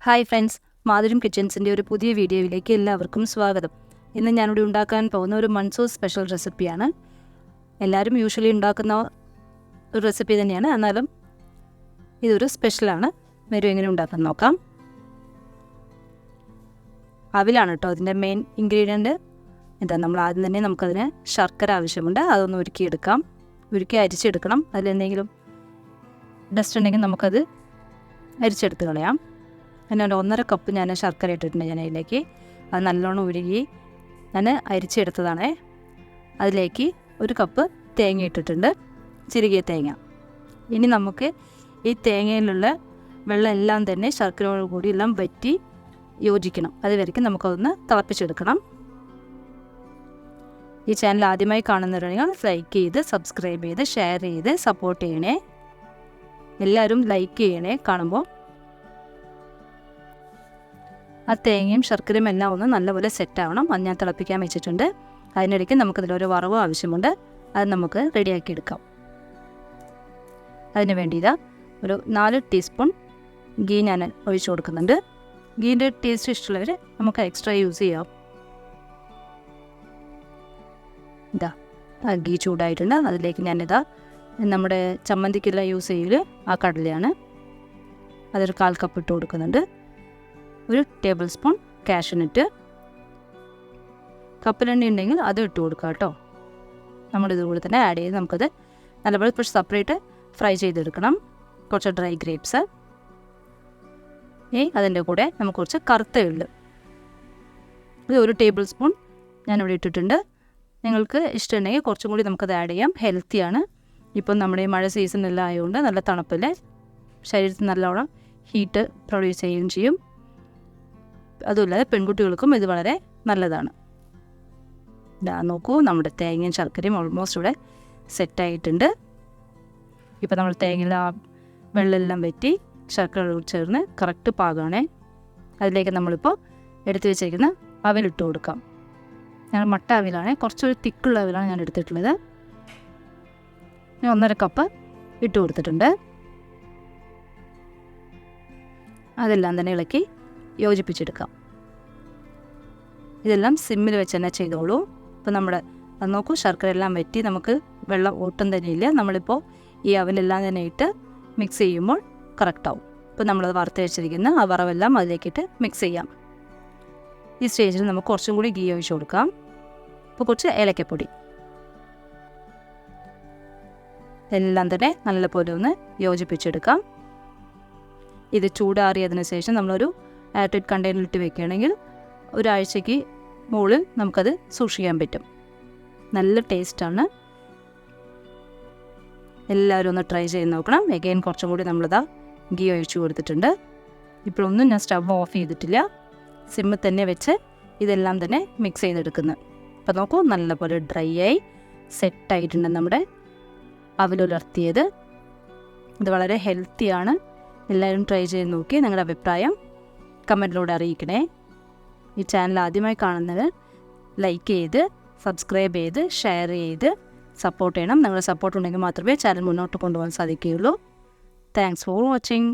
Hi friends, മാധുര്യം കിച്ചൻസിൻ്റെ ഒരു പുതിയ വീഡിയോയിലേക്ക് എല്ലാവർക്കും സ്വാഗതം. ഇന്ന് ഞാനിവിടെ ഉണ്ടാക്കാൻ പോകുന്ന ഒരു മൺസൂർ സ്പെഷ്യൽ റെസിപ്പിയാണ്. എല്ലാവരും യൂഷ്വലി ഉണ്ടാക്കുന്ന ഒരു റെസിപ്പി തന്നെയാണ്, എന്നാലും ഇതൊരു സ്പെഷ്യലാണ്. വരും എങ്ങനെ ഉണ്ടാക്കാൻ നോക്കാം. അവിലാണ് കേട്ടോ അതിൻ്റെ മെയിൻ ഇൻഗ്രീഡിയൻറ്റ്. നമ്മൾ ആദ്യം തന്നെ നമുക്കതിന് ശർക്കര ആവശ്യമുണ്ട്. അതൊന്ന് ഉരുക്കി അരിച്ചെടുക്കണം. അതിലെന്തെങ്കിലും ഡസ്റ്റ് ഉണ്ടെങ്കിൽ നമുക്കത് അരിച്ചെടുത്ത് കളയാം. അതിന് 1.5 കപ്പ് ഞാൻ ശർക്കര ഇട്ടിട്ടുണ്ട്. ഞാൻ അതിലേക്ക് അത് നല്ലോണം ഉരുകി ഞാൻ അരിച്ചെടുത്തതാണ്. അതിലേക്ക് 1 കപ്പ് തേങ്ങ ഇട്ടിട്ടുണ്ട്, ചിരുകിയ തേങ്ങ. ഇനി നമുക്ക് ഈ തേങ്ങയിലുള്ള വെള്ളം എല്ലാം തന്നെ ശർക്കരയോട് കൂടി എല്ലാം വറ്റി യോജിക്കണം. അതുവരയ്ക്കും നമുക്കതൊന്ന് തിളപ്പിച്ചെടുക്കണം. ഈ ചാനൽ ആദ്യമായി കാണുന്നവരാണെങ്കിൽ ലൈക്ക് ചെയ്ത് സബ്സ്ക്രൈബ് ചെയ്ത് ഷെയർ ചെയ്ത് സപ്പോർട്ട് ചെയ്യണേ. എല്ലാവരും ലൈക്ക് ചെയ്യണേ കാണുമ്പോൾ. ആ തേങ്ങയും ശർക്കരയും എല്ലാം ഒന്ന് നല്ലപോലെ സെറ്റാവണം. അത് ഞാൻ തിളപ്പിക്കാൻ വെച്ചിട്ടുണ്ട്. അതിനിടയ്ക്ക് നമുക്കിതിലൊരു വറവ് ആവശ്യമുണ്ട്. അത് നമുക്ക് റെഡിയാക്കി എടുക്കാം. അതിന് വേണ്ടി ഒരു 4 ടീസ്പൂൺ ഗീ ഞാൻ ഒഴിച്ചു കൊടുക്കുന്നുണ്ട്. ഗീൻ്റെ ടേസ്റ്റ് ഇഷ്ടമുള്ളവർ നമുക്ക് എക്സ്ട്രാ യൂസ് ചെയ്യാം. ആ ഗീ ചൂടായിട്ടുണ്ട്. അതിലേക്ക് ഞാനിതാ നമ്മുടെ ചമ്മന്തിക്കെല്ലാം യൂസ് ചെയ്യൽ ആ കടലയാണ്. അതൊരു 1/4 കപ്പ് ഇട്ട് കൊടുക്കുന്നുണ്ട്. 1 ടേബിൾ സ്പൂൺ കാഷ്യൂനട്ട്, കപ്പലെണ്ണ ഉണ്ടെങ്കിൽ അത് ഇട്ട് കൊടുക്കുക കേട്ടോ. നമ്മളിതുകൂടെ തന്നെ ആഡ് ചെയ്ത് നമുക്കത് നല്ലപോലെ കുറച്ച് സെപ്പറേറ്റ് ഫ്രൈ ചെയ്തെടുക്കണം. കുറച്ച് ഡ്രൈ ഗ്രേപ്സ്, അതിൻ്റെ കൂടെ നമുക്ക് കുറച്ച് കറുത്ത എള്ള്, ഇത് 1 ടേബിൾ സ്പൂൺ ഞാനിവിടെ ഇട്ടിട്ടുണ്ട്. നിങ്ങൾക്ക് ഇഷ്ടമുണ്ടെങ്കിൽ കുറച്ചും കൂടി നമുക്കത് ആഡ് ചെയ്യാം. ഹെൽത്തിയാണ്. ഇപ്പം നമ്മുടെ ഈ മഴ സീസണെല്ലാം ആയതുകൊണ്ട് നല്ല തണുപ്പിൽ ശരീരത്തിൽ നല്ലോണം ഹീറ്റ് പ്രൊഡ്യൂസ് ചെയ്യുകയും ചെയ്യും. അതുമില്ലാതെ പെൺകുട്ടികൾക്കും ഇത് വളരെ നല്ലതാണ്. നോക്കൂ, നമ്മുടെ തേങ്ങയും ശർക്കരയും ഓൾമോസ്റ്റ് ഇവിടെ സെറ്റായിട്ടുണ്ട്. ഇപ്പോൾ നമ്മൾ തേങ്ങയിൽ ആ വെള്ളമെല്ലാം വറ്റി ശർക്കര ചേർന്ന് കറക്റ്റ് പാകമാണേ. അതിലേക്ക് നമ്മളിപ്പോൾ എടുത്തു വെച്ചിരിക്കുന്ന അവിലിട്ട് കൊടുക്കാം. ഞാൻ മട്ട അവിലാണ്, കുറച്ചൊരു തിക്കുള്ള അവിലാണ് ഞാൻ എടുത്തിട്ടുള്ളത്. 1.5 കപ്പ് ഇട്ട് കൊടുത്തിട്ടുണ്ട്. അതെല്ലാം തന്നെ ഇളക്കി യോജിപ്പിച്ചെടുക്കാം. ഇതെല്ലാം സിമ്മിൽ വെച്ച് തന്നെ ചെയ്തോളൂ. ഇപ്പോൾ നമ്മുടെ അത് നോക്കൂ, ശർക്കര എല്ലാം വറ്റി നമുക്ക് വെള്ളം ഒട്ടും തന്നെ ഇല്ല. നമ്മളിപ്പോൾ ഈ അവലെല്ലാം തന്നെ ഇട്ട് മിക്സ് ചെയ്യുമ്പോൾ കറക്റ്റാവും. ഇപ്പോൾ നമ്മളത് വറുത്ത് വെച്ചിരിക്കുന്ന ആ വറവെല്ലാം അതിലേക്കിട്ട് മിക്സ് ചെയ്യാം. ഈ സ്റ്റേജിൽ നമുക്ക് കുറച്ചും കൂടി ഗീ ഒഴിച്ച് കൊടുക്കാം. ഇപ്പോൾ കുറച്ച് ഏലക്കപ്പൊടി എല്ലാം തന്നെ നല്ലപോലെ ഒന്ന് യോജിപ്പിച്ചെടുക്കാം. ഇത് ചൂടാറിയതിന് ശേഷം നമ്മളൊരു എയർടൈറ്റ് കണ്ടെയ്നറിലിട്ട് വെക്കുകയാണെങ്കിൽ ഒരാഴ്ചയ്ക്ക് മുകളിൽ നമുക്കത് സൂക്ഷിക്കാൻ പറ്റും. നല്ല ടേസ്റ്റാണ്. എല്ലാവരും ഒന്ന് ട്രൈ ചെയ്ത് നോക്കണം. എഗെയിൻ കുറച്ചും കൂടി നമ്മളിതാ ഗീ ഒഴിച്ചു കൊടുത്തിട്ടുണ്ട്. ഇപ്പോഴൊന്നും ഞാൻ സ്റ്റവ് ഓഫ് ചെയ്തിട്ടില്ല. സിമ്മിൽ തന്നെ വെച്ച് ഇതെല്ലാം തന്നെ മിക്സ് ചെയ്തെടുക്കുന്നത്. അപ്പോൾ നോക്കൂ, നല്ലപോലെ ഡ്രൈ ആയി സെറ്റായിട്ടുണ്ട് നമ്മുടെ അവലുലർത്തിയത്. ഇത് വളരെ ഹെൽത്തിയാണ്. എല്ലാവരും ട്രൈ ചെയ്ത് നോക്കി നിങ്ങളുടെ അഭിപ്രായം കമൻറ്റിലൂടെ അറിയിക്കണേ. ഈ ചാനൽ ആദ്യമായി കാണുന്നവർ ലൈക്ക് ചെയ്ത് സബ്സ്ക്രൈബ് ചെയ്ത് ഷെയർ ചെയ്ത് സപ്പോർട്ട് ചെയ്യണം. നിങ്ങളുടെ സപ്പോർട്ട് ഉണ്ടെങ്കിൽ മാത്രമേ ചാനൽ മുന്നോട്ട് കൊണ്ടുപോകാൻ സാധിക്കുകയുള്ളൂ. Thanks for watching.